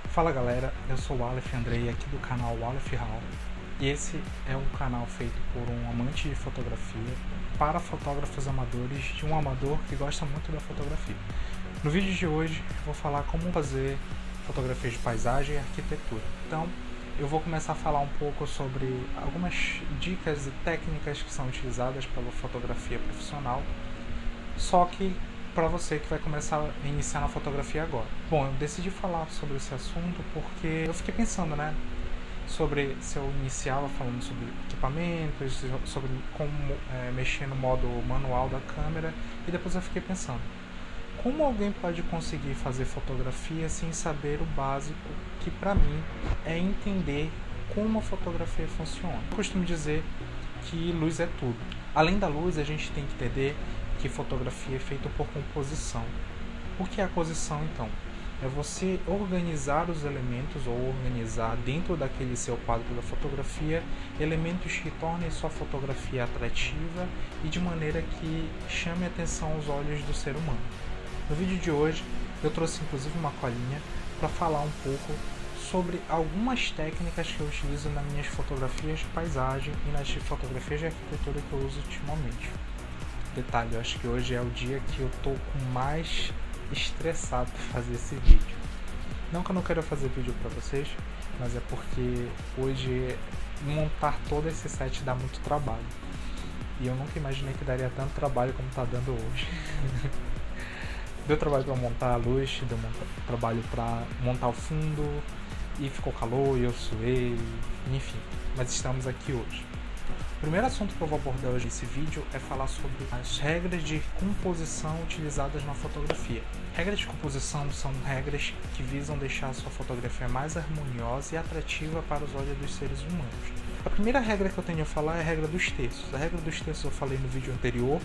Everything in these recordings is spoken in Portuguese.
Fala galera, eu sou o Aleph Andrei aqui do canal Aleph Hall e esse é um canal feito por um amante de fotografia para fotógrafos amadores de um amador que gosta muito da fotografia. No vídeo de hoje eu vou falar como fazer fotografias de paisagem e arquitetura. Então eu vou começar a falar um pouco sobre algumas dicas e técnicas que são utilizadas pela fotografia profissional, só que para você que vai começar a iniciar na fotografia agora. Bom, eu decidi falar sobre esse assunto porque eu fiquei pensando, sobre se eu iniciava falando sobre equipamentos, sobre como mexer no modo manual da câmera, e depois eu fiquei pensando, como alguém pode conseguir fazer fotografia sem saber o básico, que para mim é entender como a fotografia funciona. Eu costumo dizer que luz é tudo. Além da luz, a gente tem que entender que fotografia é feita por composição. O que é a composição, então? É você organizar os elementos ou organizar dentro daquele seu quadro da fotografia elementos que tornem sua fotografia atrativa e de maneira que chame a atenção aos olhos do ser humano. No vídeo de hoje eu trouxe inclusive uma colinha para falar um pouco sobre algumas técnicas que eu utilizo nas minhas fotografias de paisagem e nas fotografias de arquitetura que eu uso ultimamente. Detalhe, eu acho que hoje é o dia que eu tô mais estressado para fazer esse vídeo. Não que eu não quero fazer vídeo para vocês, mas é porque hoje montar todo esse set dá muito trabalho. E eu nunca imaginei que daria tanto trabalho como tá dando hoje. Deu trabalho para montar a luz, deu trabalho para montar o fundo, e ficou calor e eu suei, enfim. Mas estamos aqui hoje. O primeiro assunto que eu vou abordar hoje nesse vídeo é falar sobre as regras de composição utilizadas na fotografia. Regras de composição são regras que visam deixar a sua fotografia mais harmoniosa e atrativa para os olhos dos seres humanos. A primeira regra que eu tenho a falar é a regra dos terços. A regra dos terços eu falei no vídeo anterior,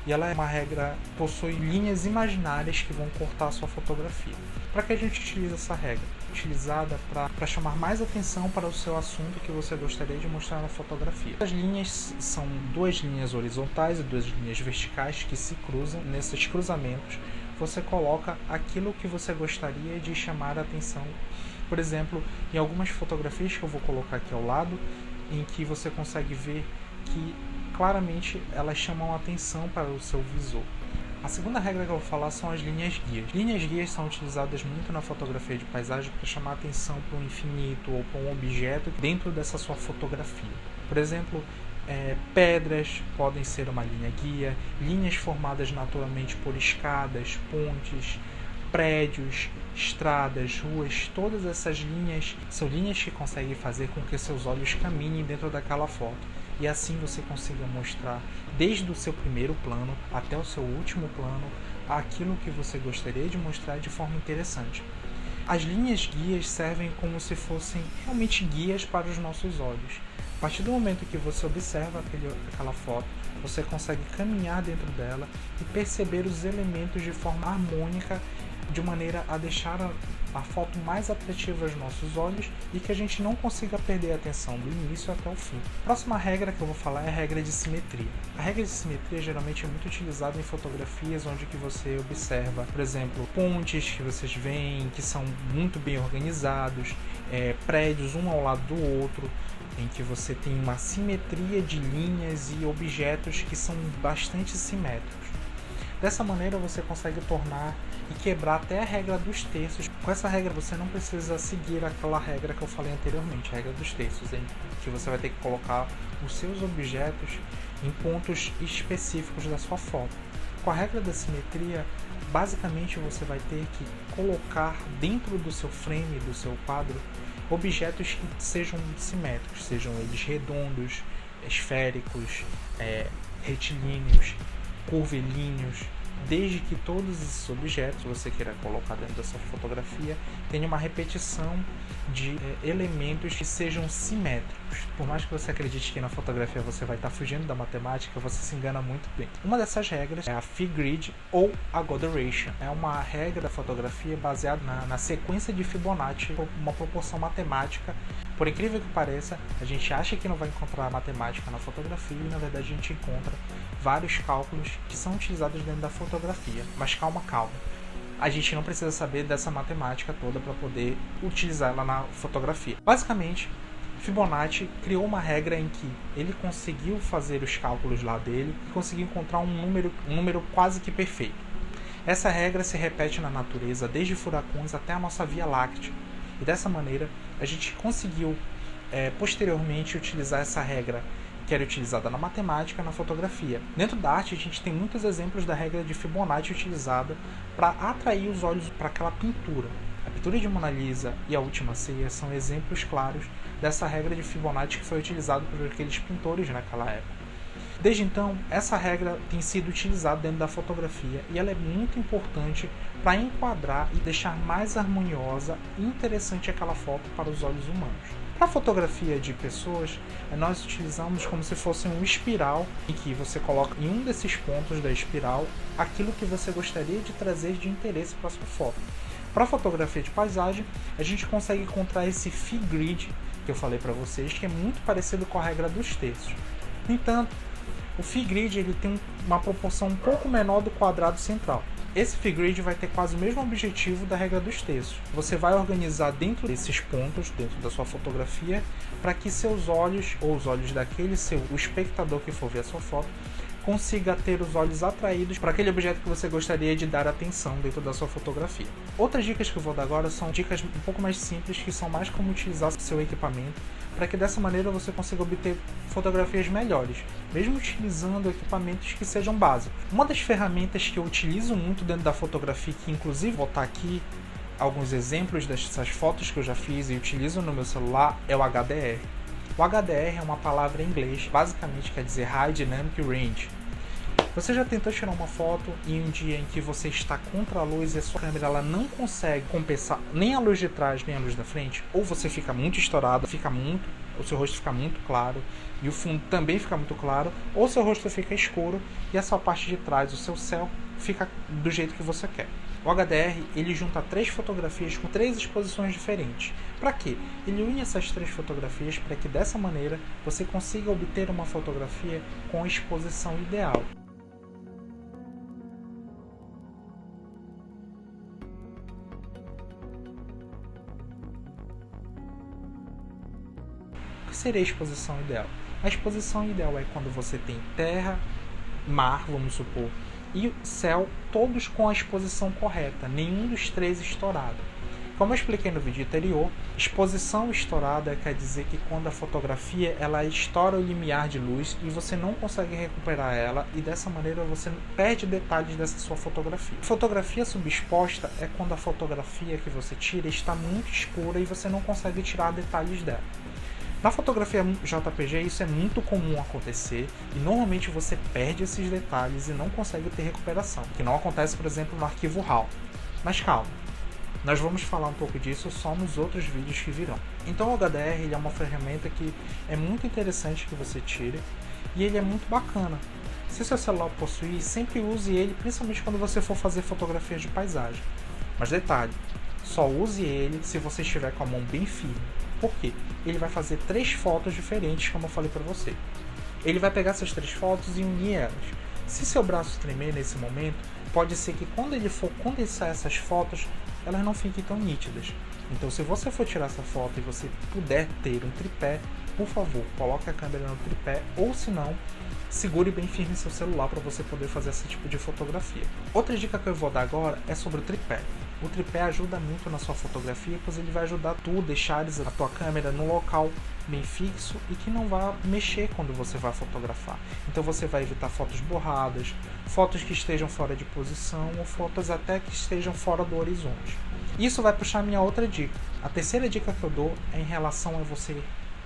e ela é uma regra que possui linhas imaginárias que vão cortar a sua fotografia. Para que a gente utiliza essa regra? Utilizada para chamar mais atenção para o seu assunto que você gostaria de mostrar na fotografia. As linhas são duas linhas horizontais e duas linhas verticais que se cruzam. Nesses cruzamentos você coloca aquilo que você gostaria de chamar a atenção. Por exemplo, em algumas fotografias que eu vou colocar aqui ao lado, em que você consegue ver que claramente elas chamam a atenção para o seu visor. A segunda regra que eu vou falar são as linhas guias. Linhas guias são utilizadas muito na fotografia de paisagem para chamar a atenção para um infinito ou para um objeto dentro dessa sua fotografia. Por exemplo, pedras podem ser uma linha guia, linhas formadas naturalmente por escadas, pontes, prédios, estradas, ruas, todas essas linhas são linhas que conseguem fazer com que seus olhos caminhem dentro daquela foto. E assim você consiga mostrar desde o seu primeiro plano até o seu último plano aquilo que você gostaria de mostrar de forma interessante. As linhas guias servem como se fossem realmente guias para os nossos olhos. A partir do momento que você observa aquela foto, você consegue caminhar dentro dela e perceber os elementos de forma harmônica, de maneira a deixar a foto mais atrativa aos nossos olhos e que a gente não consiga perder a atenção do início até o fim. A próxima regra que eu vou falar é a regra de simetria. A regra de simetria geralmente é muito utilizada em fotografias onde que você observa, por exemplo, pontes que vocês veem que são muito bem organizados, prédios um ao lado do outro, em que você tem uma simetria de linhas e objetos que são bastante simétricos. Dessa maneira você consegue tornar e quebrar até a regra dos terços. Com essa regra você não precisa seguir aquela regra que eu falei anteriormente, a regra dos terços, em que você vai ter que colocar os seus objetos em pontos específicos da sua foto. Com a regra da simetria, basicamente você vai ter que colocar dentro do seu frame, do seu quadro, objetos que sejam simétricos, sejam eles redondos, esféricos, retilíneos, curvilíneos, desde que todos esses objetos que você queira colocar dentro da sua fotografia tenham uma repetição de elementos que sejam simétricos. Por mais que você acredite que na fotografia você vai estar fugindo da matemática, você se engana muito bem. Uma dessas regras é a Phi Grid ou a Goderation. É uma regra da fotografia baseada na sequência de Fibonacci, uma proporção matemática. Por incrível que pareça, a gente acha que não vai encontrar matemática na fotografia e na verdade a gente encontra vários cálculos que são utilizados dentro da fotografia. Mas calma. a gente não precisa saber dessa matemática toda para poder utilizar ela na fotografia. Basicamente, Fibonacci criou uma regra em que ele conseguiu fazer os cálculos lá dele e conseguiu encontrar um número quase que perfeito. Essa regra se repete na natureza desde furacões até a nossa Via Láctea. E dessa maneira, a gente conseguiu posteriormente utilizar essa regra que era utilizada na matemática e na fotografia. Dentro da arte, a gente tem muitos exemplos da regra de Fibonacci utilizada para atrair os olhos para aquela pintura. A pintura de Mona Lisa e a Última Ceia são exemplos claros dessa regra de Fibonacci que foi utilizada por aqueles pintores naquela época. Desde então, essa regra tem sido utilizada dentro da fotografia e ela é muito importante para enquadrar e deixar mais harmoniosa e interessante aquela foto para os olhos humanos. Para a fotografia de pessoas, nós utilizamos como se fosse um espiral em que você coloca em um desses pontos da espiral aquilo que você gostaria de trazer de interesse para a sua foto. Para a fotografia de paisagem, a gente consegue encontrar esse Phi Grid que eu falei para vocês, que é muito parecido com a regra dos terços. No entanto, o Phi Grid ele tem uma proporção um pouco menor do quadrado central. Esse Phi Grid vai ter quase o mesmo objetivo da regra dos terços. Você vai organizar dentro desses pontos, dentro da sua fotografia, para que seus olhos, ou os olhos o espectador que for ver a sua foto, consiga ter os olhos atraídos para aquele objeto que você gostaria de dar atenção dentro da sua fotografia. Outras dicas que eu vou dar agora são dicas um pouco mais simples, que são mais como utilizar seu equipamento, para que dessa maneira você consiga obter fotografias melhores, mesmo utilizando equipamentos que sejam básicos. Uma das ferramentas que eu utilizo muito dentro da fotografia, que inclusive vou botar aqui alguns exemplos dessas fotos que eu já fiz e utilizo no meu celular, é o HDR. O HDR é uma palavra em inglês, basicamente quer dizer High Dynamic Range. Você já tentou tirar uma foto em um dia em que você está contra a luz e a sua câmera ela não consegue compensar nem a luz de trás nem a luz da frente? Ou você fica muito estourado, o seu rosto fica muito claro e o fundo também fica muito claro, ou seu rosto fica escuro e essa parte de trás, o seu céu, fica do jeito que você quer. O HDR ele junta 3 fotografias com 3 exposições diferentes. Para quê? Ele une essas 3 fotografias para que dessa maneira você consiga obter uma fotografia com a exposição ideal. O que seria a exposição ideal? A exposição ideal é quando você tem terra, mar, vamos supor, e céu, todos com a exposição correta, nenhum dos 3 estourado. Como eu expliquei no vídeo anterior, exposição estourada quer dizer que quando a fotografia ela estoura o limiar de luz e você não consegue recuperar ela e dessa maneira você perde detalhes dessa sua fotografia. Fotografia subexposta é quando a fotografia que você tira está muito escura e você não consegue tirar detalhes dela. Na fotografia JPG isso é muito comum acontecer e normalmente você perde esses detalhes e não consegue ter recuperação, que não acontece, por exemplo, no arquivo RAW. Mas calma, nós vamos falar um pouco disso só nos outros vídeos que virão. Então o HDR ele é uma ferramenta que é muito interessante que você tire e ele é muito bacana. Se seu celular possuir, sempre use ele, principalmente quando você for fazer fotografias de paisagem. Mas detalhe, só use ele se você estiver com a mão bem firme. Por quê? Ele vai fazer 3 fotos diferentes, como eu falei para você. Ele vai pegar essas 3 fotos e unir elas. Se seu braço tremer nesse momento, pode ser que quando ele for condensar essas fotos, elas não fiquem tão nítidas. Então, se você for tirar essa foto e você puder ter um tripé, por favor, coloque a câmera no tripé, ou se não, segure bem firme seu celular para você poder fazer esse tipo de fotografia. Outra dica que eu vou dar agora é sobre o tripé. O tripé ajuda muito na sua fotografia, pois ele vai ajudar tu deixares a tua câmera no local bem fixo e que não vai mexer quando você vai fotografar. Então você vai evitar fotos borradas, fotos que estejam fora de posição ou fotos até que estejam fora do horizonte. Isso vai puxar a minha outra dica. A terceira dica que eu dou é em relação a você.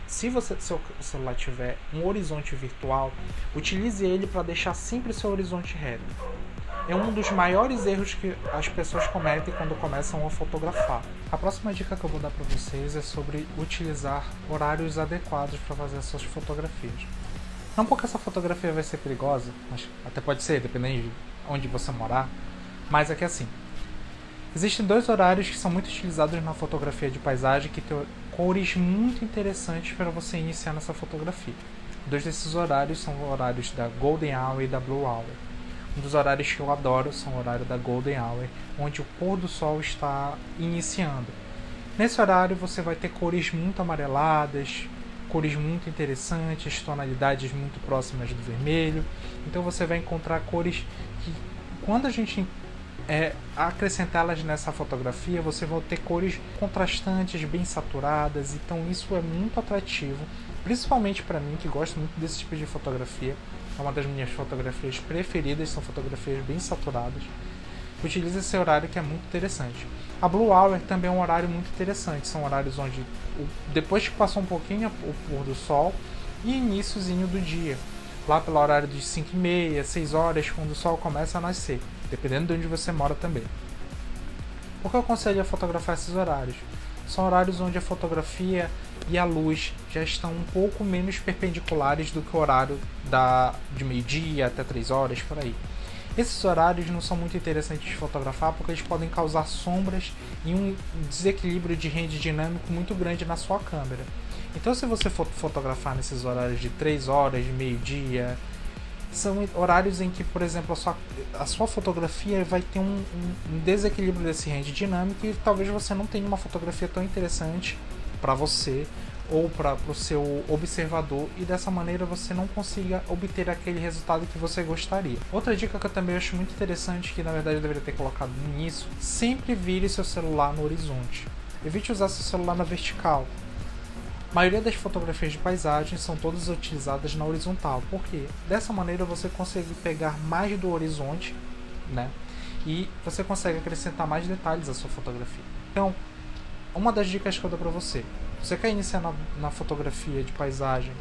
Se seu celular tiver um horizonte virtual, utilize ele para deixar sempre seu horizonte reto. É um dos maiores erros que as pessoas cometem quando começam a fotografar. A próxima dica que eu vou dar para vocês é sobre utilizar horários adequados para fazer as suas fotografias. Não porque essa fotografia vai ser perigosa, mas até pode ser, dependendo de onde você morar, mas é que assim, existem 2 horários que são muito utilizados na fotografia de paisagem que tem cores muito interessantes para você iniciar nessa fotografia. 2 desses horários são horários da Golden Hour e da Blue Hour. Um dos horários que eu adoro são o horário da Golden Hour, onde o pôr do sol está iniciando. Nesse horário você vai ter cores muito amareladas, cores muito interessantes, tonalidades muito próximas do vermelho. Então você vai encontrar cores que, quando a gente acrescentá-las nessa fotografia, você vai ter cores contrastantes, bem saturadas. Então isso é muito atrativo, principalmente para mim que gosto muito desse tipo de fotografia. É uma das minhas fotografias preferidas, são fotografias bem saturadas. Utiliza esse horário que é muito interessante. A Blue Hour também é um horário muito interessante. São horários onde, depois que passou um pouquinho o pôr do sol e iniciozinho do dia, lá pelo horário de 5h30, 6 horas, quando o sol começa a nascer, dependendo de onde você mora também. Por que eu aconselho a fotografar esses horários? São horários onde a fotografia e a luz já estão um pouco menos perpendiculares do que o horário de meio-dia até 3 horas, por aí. Esses horários não são muito interessantes de fotografar porque eles podem causar sombras e um desequilíbrio de rende dinâmico muito grande na sua câmera. Então, se você for fotografar nesses horários de 3 horas, de meio-dia, são horários em que, por exemplo, a sua fotografia vai ter um desequilíbrio desse rende dinâmico e talvez você não tenha uma fotografia tão interessante para você ou para o seu observador, e dessa maneira você não consiga obter aquele resultado que você gostaria. Outra dica que eu também acho muito interessante, que na verdade eu deveria ter colocado no início: sempre vire seu celular no horizonte. Evite usar seu celular na vertical. A maioria das fotografias de paisagem são todas utilizadas na horizontal, porque dessa maneira você consegue pegar mais do horizonte, né? E você consegue acrescentar mais detalhes à sua fotografia. Então, uma das dicas que eu dou para você: você quer iniciar na fotografia de paisagem,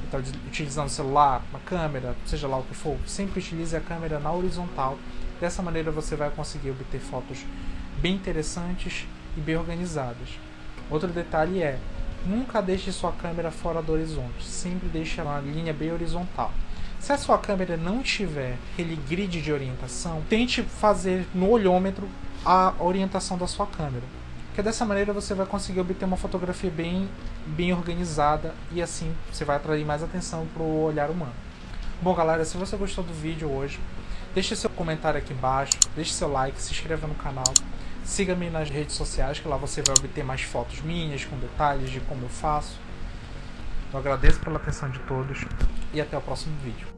então, utilizando o celular, uma câmera, seja lá o que for, sempre utilize a câmera na horizontal. Dessa maneira você vai conseguir obter fotos bem interessantes e bem organizadas. Outro detalhe é: nunca deixe sua câmera fora do horizonte, sempre deixe ela na linha bem horizontal. Se a sua câmera não tiver aquele grid de orientação, tente fazer no olhômetro a orientação da sua câmera, porque dessa maneira você vai conseguir obter uma fotografia bem organizada e assim você vai atrair mais atenção para o olhar humano. Bom, galera, se você gostou do vídeo hoje, deixe seu comentário aqui embaixo, deixe seu like, se inscreva no canal, siga-me nas redes sociais, que lá você vai obter mais fotos minhas com detalhes de como eu faço. Eu agradeço pela atenção de todos e até o próximo vídeo.